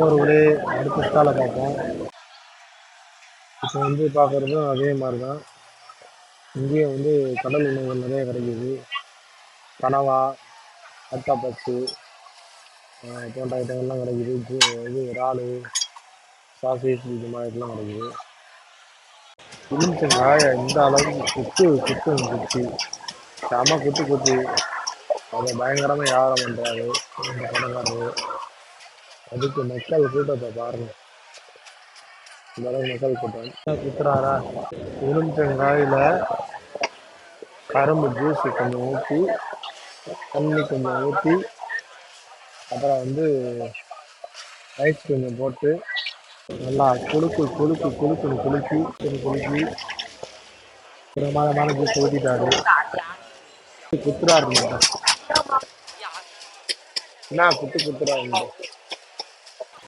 ஒரு ஒரே அடுத்த ஸ்டாலை பார்ப்போம். இப்போ வந்து பார்க்குறதும் அதே மாதிரி தான். இங்கேயும் வந்து கடல் உணவுகள் நிறைய கிடைக்குது. கனவா, ஆக்டாபஸ்ஸு போன்ற ஐட்டங்கள்லாம் கிடைக்குது. இது இறாலு, சாசேஜ் இது மாதிரிலாம் கிடைக்குது. எலுமிச்சங்காய இந்த அளவுக்கு குத்து செம குத்து அதை பயங்கரமாக வியாபாரம் பண்ணுறாரு இந்த கடைக்காரரு. அதுக்கு மக்கள் கூட்டத்தை பாருங்க, இந்த அளவுக்கு மக்கள் கூட்டம் குத்துறாரா. எலுமிச்சங்காயில் கரும்பு ஜூஸ் கொஞ்சம் ஊற்றி, தண்ணி கொஞ்சம் ஊற்றி, அப்புறம் வந்து ஐஸ் கொஞ்சம் போட்டு நல்லா குலுக்குன்னு குலுக்கி பிரமாதமான ஜூஸ் ஊற்றிட்டாரு. குத்துறாரு மட்டும் என்ன குத்துறாரு.